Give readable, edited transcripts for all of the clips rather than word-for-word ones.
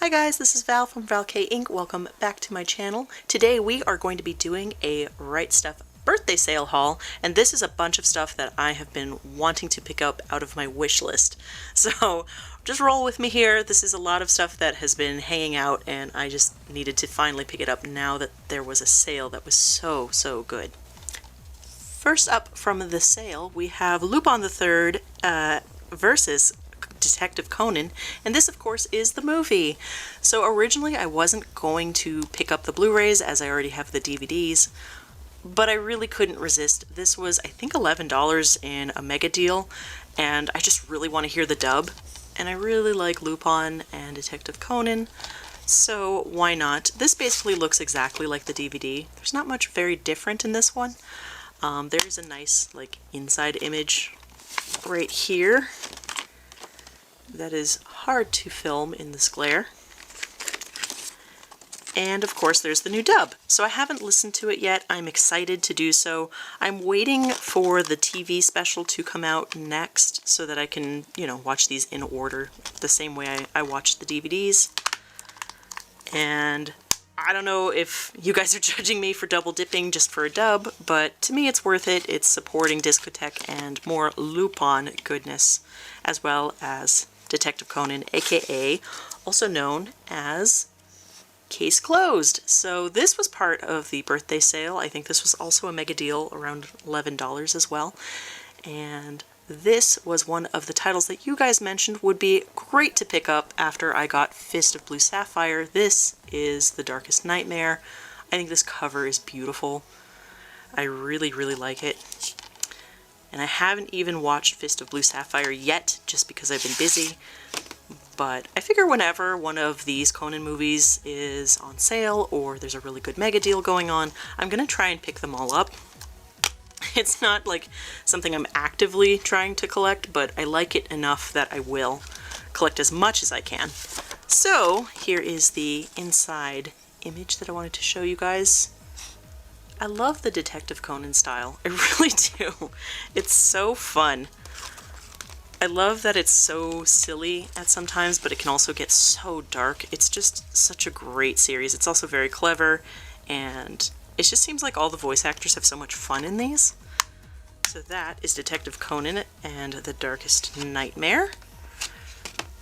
Hi guys, this is Val from valkayink. Welcome back to my channel. Today we are going to be doing a Right Stuf birthday sale haul, and this is a bunch of stuff that I have been wanting to pick up out of my wish list. So just roll with me here. This is a lot of stuff that has been hanging out, and I just needed to finally pick it up now that there was a sale that was so good. First up from the sale, we have Lupin III versus Detective Conan, and this of course is the movie. So originally I wasn't going to pick up the Blu-rays as I already have the DVDs, but I really couldn't resist. This was I think $11 in a mega deal, and I just really want to hear the dub, and I really like Lupin and Detective Conan, so why not? This basically looks exactly like the DVD. There's not much very different in this one. There's a nice like inside image right here that is hard to film in this glare. And of course there's the new dub. So I haven't listened to it yet. I'm excited to do so. I'm waiting for the TV special to come out next so that I can, watch these in order the same way I watched the DVDs. And I don't know if you guys are judging me for double dipping just for a dub, but to me it's worth it. It's supporting Discotheque and more Lupin goodness, as well as Detective Conan, aka also known as Case Closed. So this was part of the birthday sale. I think this was also a mega deal, around $11 as well. And this was one of the titles that you guys mentioned would be great to pick up after I got Fist of Blue Sapphire. This is The Darkest Nightmare. I think this cover is beautiful. I really like it. And I haven't even watched Fist of Blue Sapphire yet, just because I've been busy. But I figure whenever one of these Conan movies is on sale, or there's a really good mega deal going on, I'm gonna try and pick them all up. It's not like something I'm actively trying to collect, but I like it enough that I will collect as much as I can. So here is the inside image that I wanted to show you guys. I love the Detective Conan style. I really do. It's so fun. I love that it's so silly at sometimes, but it can also get so dark. It's just such a great series. It's also very clever, and it just seems like all the voice actors have so much fun in these. So that is Detective Conan and The Darkest Nightmare.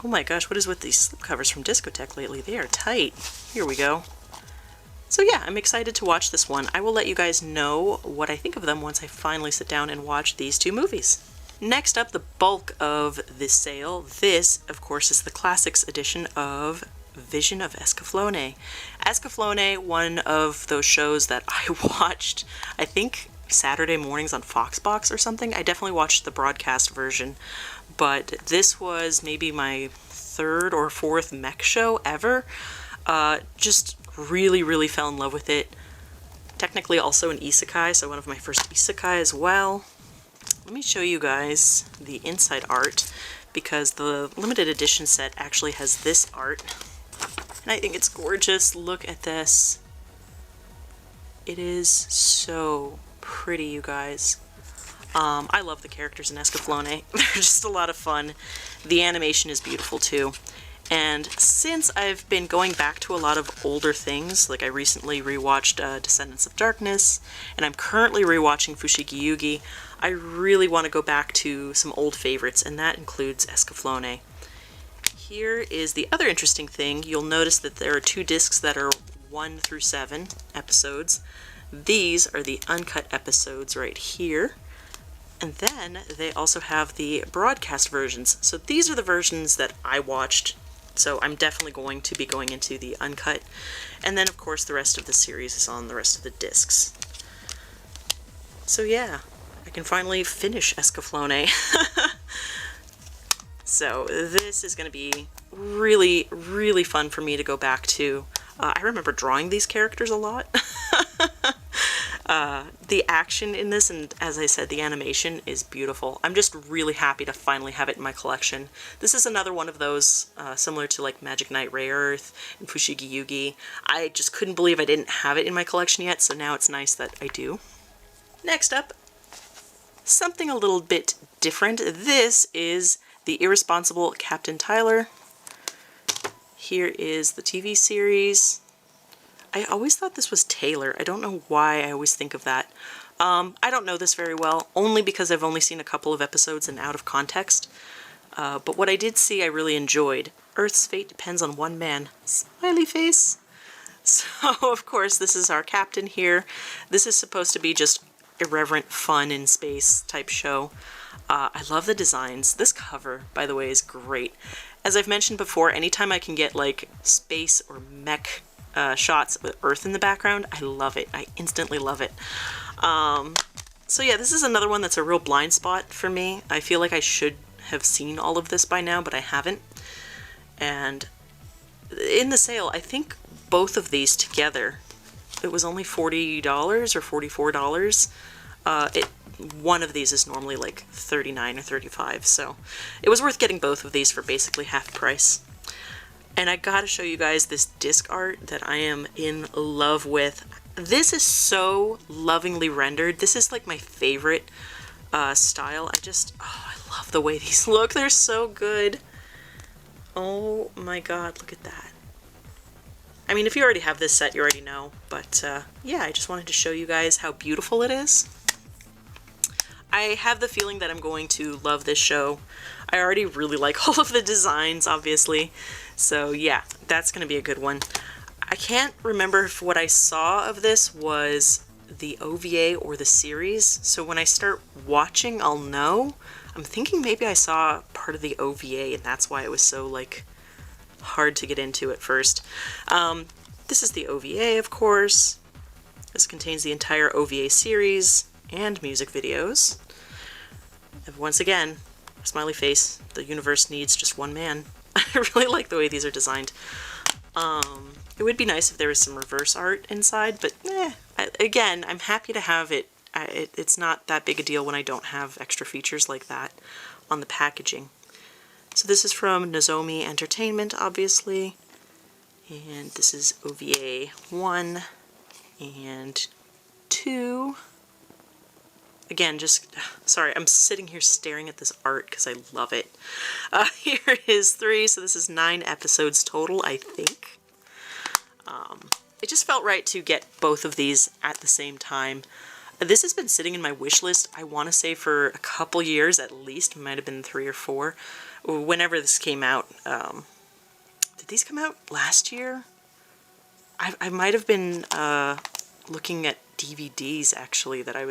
Oh my gosh, what is with these slipcovers from Discotheque lately? They are tight. Here we go. So yeah, I'm excited to watch this one. I will let you guys know what I think of them once I finally sit down and watch these two movies. Next up, the bulk of this sale. This, of course, is the Classics edition of Vision of Escaflowne. Escaflowne, one of those shows that I watched, I think, Saturday mornings on Foxbox or something. I definitely watched the broadcast version, but this was maybe my third or fourth mech show ever. Just really fell in love with it. Technically also an isekai, so one of my first isekai as well. Let me show you guys the inside art, because the limited edition set actually has this art, and I think it's gorgeous. Look at this. It is so pretty, you guys. I love the characters in Escaflowne. They're just a lot of fun. The animation is beautiful too. And since I've been going back to a lot of older things, like I recently rewatched Descendants of Darkness, and I'm currently rewatching Fushigi Yugi, I really want to go back to some old favorites, and that includes Escaflowne. Here is the other interesting thing. You'll notice that there are two discs that are 1 through 7 episodes. These are the uncut episodes right here. And then they also have the broadcast versions. So these are the versions that I watched. So I'm definitely going to be going into the uncut. And then of course the rest of the series is on the rest of the discs. So yeah, I can finally finish Escaflowne. So this is going to be really fun for me to go back to. I remember drawing these characters a lot. The action in this, and as I said, the animation is beautiful. I'm just really happy to finally have it in my collection. This is another one of those, similar to like Magic Knight Rare Earth and Fushigi Yugi. I just couldn't believe I didn't have it in my collection yet, so now it's nice that I do. Next up, something a little bit different. This is the Irresponsible Captain Tyler. Here is the TV series. I always thought this was Taylor. I don't know why I always think of that. I don't know this very well, only because I've only seen a couple of episodes and out of context. But what I did see I really enjoyed. Earth's fate depends on one man. Smiley face. So, of course, this is our captain here. This is supposed to be just irreverent fun in space type show. I love the designs. This cover, by the way, is great. As I've mentioned before, anytime I can get like space or mech shots with Earth in the background, I love it. I instantly love it. So yeah, this is another one that's a real blind spot for me. I feel like I should have seen all of this by now, but I haven't. And in the sale, I think both of these together, it was only $40 or $44. One of these is normally like $39 or $35, so it was worth getting both of these for basically half price. And I gotta show you guys this disc art that I am in love with. This is so lovingly rendered. This is like my favorite style. I love the way these look. They're so good. Oh my god, look at that. I mean, if you already have this set, you already know, but yeah, I just wanted to show you guys how beautiful it is. I have the feeling that I'm going to love this show. I already really like all of the designs, obviously, so yeah, that's going to be a good one. I can't remember if what I saw of this was the OVA or the series, so when I start watching, I'll know. I'm thinking maybe I saw part of the OVA, and that's why it was so, like, hard to get into at first. This is the OVA, of course. This contains the entire OVA series and music videos. And once again, smiley face, the universe needs just one man. I really like the way these are designed. It would be nice if there was some reverse art inside, but again, I'm happy to have it. It's not that big a deal when I don't have extra features like that on the packaging. So this is from Nozomi Entertainment, obviously, and this is OVA 1 and 2. Again, sorry, I'm sitting here staring at this art because I love it. Here is 3, so this is 9 episodes total, I think. It just felt right to get both of these at the same time. This has been sitting in my wish list, I want to say, for a couple years at least. It might have been 3 or 4. Whenever this came out. Did these come out last year? I might have been looking at DVDs, actually, that I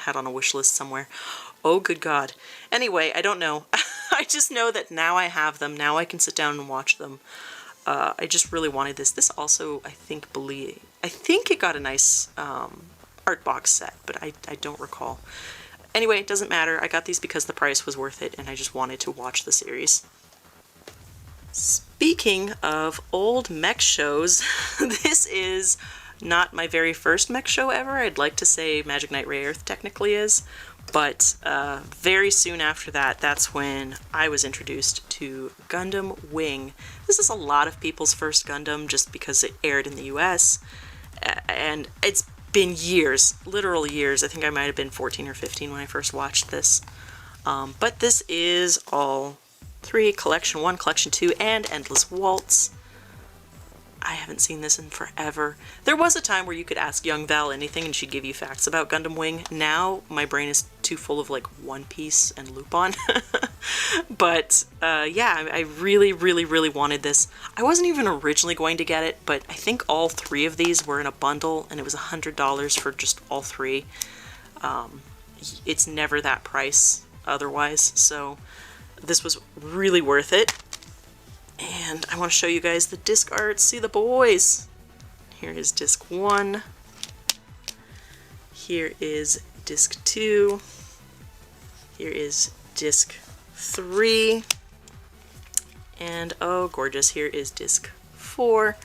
had on a wish list somewhere. Oh, good God. Anyway, I don't know. I just know that now I have them. Now I can sit down and watch them. I just really wanted this. This also, I think it got a nice art box set, but I don't recall. Anyway, it doesn't matter. I got these because the price was worth it, and I just wanted to watch the series. Speaking of old mech shows, this is not my very first mech show ever. I'd like to say Magic Knight Rayearth technically is, but very soon after that, that's when I was introduced to Gundam Wing. This is a lot of people's first Gundam just because it aired in the US, and it's been years, literal years. I think I might have been 14 or 15 when I first watched this. But this is all 3, Collection 1, Collection 2, and Endless Waltz. I haven't seen this in forever. There was a time where you could ask young Val anything and she'd give you facts about Gundam Wing. Now my brain is too full of like One Piece and Lupin. But yeah, I really, really, really wanted this. I wasn't even originally going to get it, but I think all 3 of these were in a bundle and it was $100 for just all 3. It's never that price otherwise, so this was really worth it. And I want to show you guys the disc art. See the boys. Here is disc 1. Here is disc 2. Here is disc 3. And oh, gorgeous. Here is disc 4.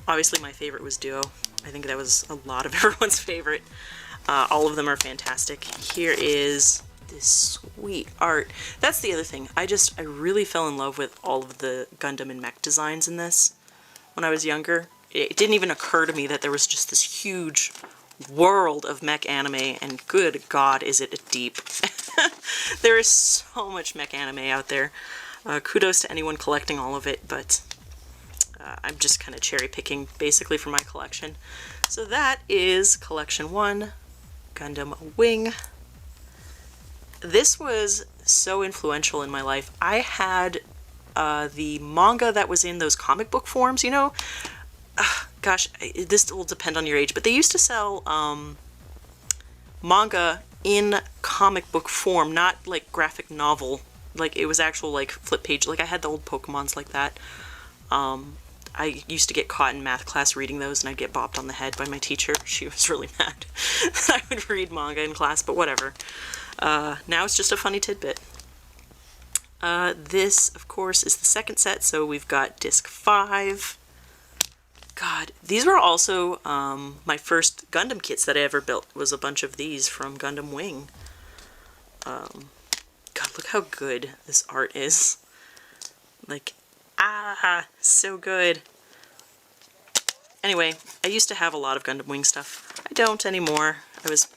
Obviously my favorite was Duo. I think that was a lot of everyone's favorite. All of them are fantastic. Here is this sweet art. That's the other thing. I really fell in love with all of the Gundam and mech designs in this when I was younger. It didn't even occur to me that there was just this huge world of mech anime, and good God, is it deep. There is so much mech anime out there. Kudos to anyone collecting all of it, but I'm just kind of cherry picking basically from my collection. So that is collection 1, Gundam Wing. This was so influential in my life. I had the manga that was in those comic book forms, you know? Gosh, this will depend on your age, but they used to sell manga in comic book form, not like graphic novel. Like it was actual like flip page. Like I had the old Pokemons like that. I used to get caught in math class reading those, and I'd get bopped on the head by my teacher. She was really mad that I would read manga in class, but whatever. Now it's just a funny tidbit. This, of course, is the second set, so we've got disc 5. God, these were also my first Gundam kits that I ever built, was a bunch of these from Gundam Wing. God, look how good this art is. Like, so good. Anyway, I used to have a lot of Gundam Wing stuff. I don't anymore. I was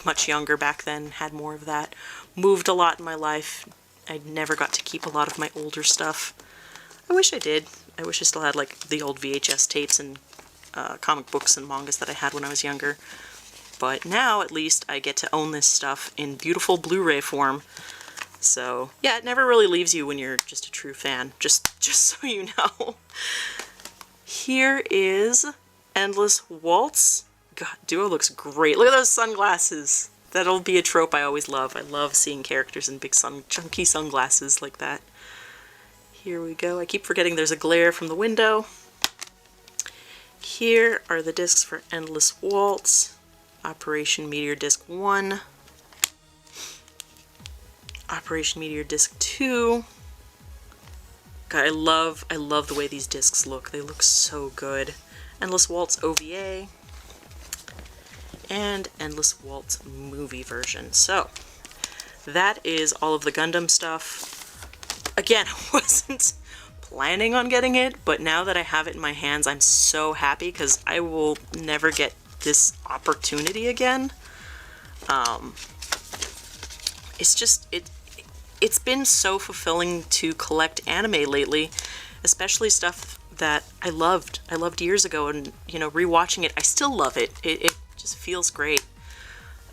much younger back then, had more of that. Moved a lot in my life. I never got to keep a lot of my older stuff. I wish I did. I wish I still had like the old VHS tapes and comic books and mangas that I had when I was younger. But now, at least, I get to own this stuff in beautiful Blu-ray form. So, yeah, it never really leaves you when you're just a true fan, just so you know. Here is Endless Waltz. God, Duo looks great. Look at those sunglasses. That'll be a trope I always love. I love seeing characters in big chunky sunglasses like that. Here we go. I keep forgetting there's a glare from the window. Here are the discs for Endless Waltz. Operation Meteor Disc 1. Operation Meteor Disc 2. God, I love the way these discs look. They look so good. Endless Waltz OVA. And Endless Waltz movie version. So, that is all of the Gundam stuff. Again, I wasn't planning on getting it, but now that I have it in my hands, I'm so happy because I will never get this opportunity again. It's been so fulfilling to collect anime lately, especially stuff that I loved years ago, and you know, rewatching it, I still love it. It just feels great.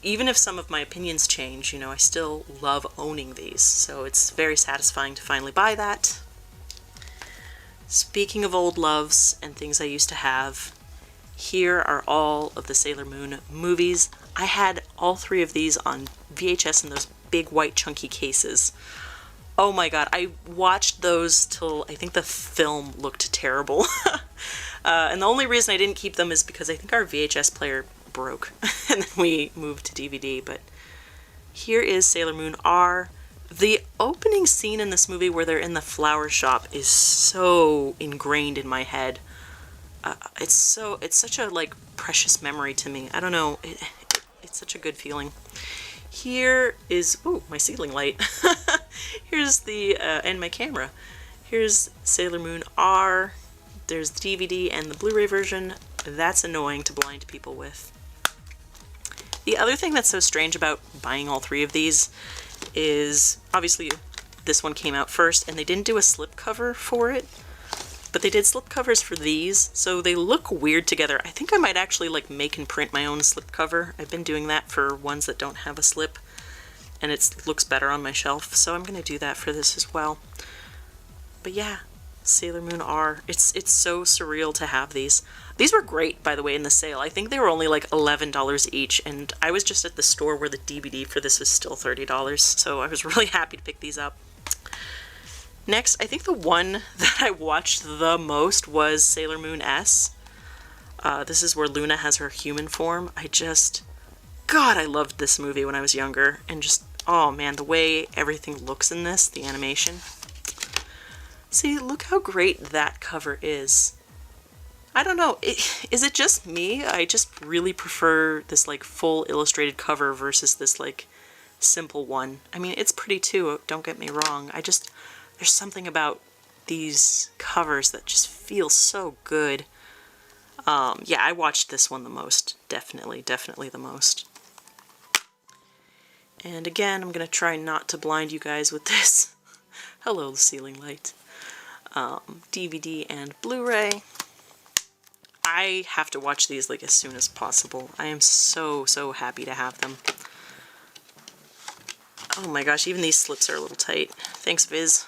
Even if some of my opinions change, you know, I still love owning these, so it's very satisfying to finally buy that. Speaking of old loves and things I used to have, here are all of the Sailor Moon movies. I had all 3 of these on VHS in those big white chunky cases. Oh my god, I watched those till I think the film looked terrible. And the only reason I didn't keep them is because I think our VHS player broke and then we moved to DVD. But here is Sailor Moon R. The opening scene in this movie where they're in the flower shop is so ingrained in my head. It's such a like precious memory to me. I don't know, it's such a good feeling. Here is, ooh, my ceiling light. Here's the, and my camera. Here's Sailor Moon R. There's the DVD and the Blu-ray version. That's annoying to blind people with. The other thing that's so strange about buying all 3 of these is, obviously, this one came out first, and they didn't do a slipcover for it, but they did slipcovers for these, so they look weird together. I think I might actually like make and print my own slipcover. I've been doing that for ones that don't have a slip, and it looks better on my shelf, so I'm going to do that for this as well. But yeah, Sailor Moon R. It's so surreal to have these. These were great, by the way, in the sale. I think they were only like $11 each, and I was just at the store where the DVD for this was still $30, so I was really happy to pick these up. Next, I think the one that I watched the most was Sailor Moon S. This is where Luna has her human form. God, I loved this movie when I was younger, and just, oh man, the way everything looks in this, the animation. See, look how great that cover is. I don't know, is it just me? I just really prefer this like full illustrated cover versus this like simple one. I mean, it's pretty too, don't get me wrong. There's something about these covers that just feel so good. Yeah, I watched this one the most. Definitely the most. And again, I'm going to try not to blind you guys with this. Hello, the ceiling light. DVD and Blu-ray. I have to watch these like as soon as possible. I am so happy to have them. Oh my gosh, even these slips are a little tight. Thanks, Viz.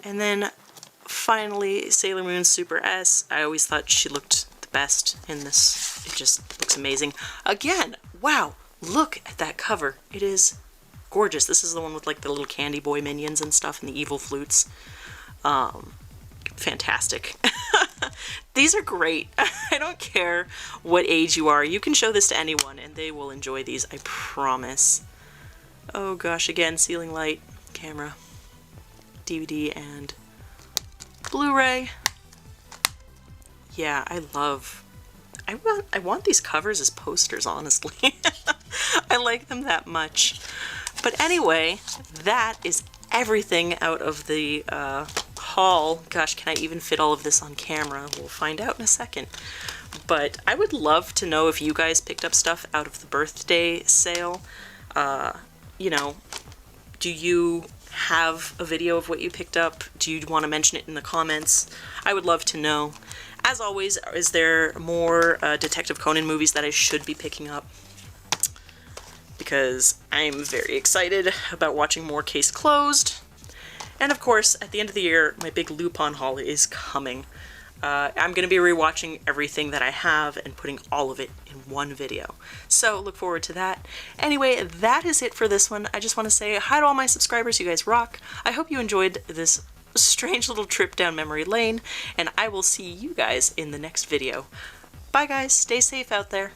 And then finally, Sailor Moon Super S. I always thought she looked the best in this. It just looks amazing. Again, wow, look at that cover. It is gorgeous. This is the one with like the little candy boy minions and stuff and the evil flutes. Fantastic. These are great. I don't care what age you are. You can show this to anyone and they will enjoy these, I promise. Oh gosh, again, ceiling light, camera, DVD, and Blu-ray. Yeah, I want these covers as posters, honestly. I like them that much. But anyway, that is everything out of the haul. Gosh, can I even fit all of this on camera? We'll find out in a second. But I would love to know if you guys picked up stuff out of the birthday sale. You know, do you have a video of what you picked up? Do you want to mention it in the comments? I would love to know. As always, is there more Detective Conan movies that I should be picking up? Because I'm very excited about watching more Case Closed. And of course, at the end of the year, my big Lupin haul is coming. I'm going to be rewatching everything that I have and putting all of it in one video. So look forward to that. Anyway, that is it for this one. I just want to say hi to all my subscribers. You guys rock. I hope you enjoyed this strange little trip down memory lane, and I will see you guys in the next video. Bye guys, stay safe out there.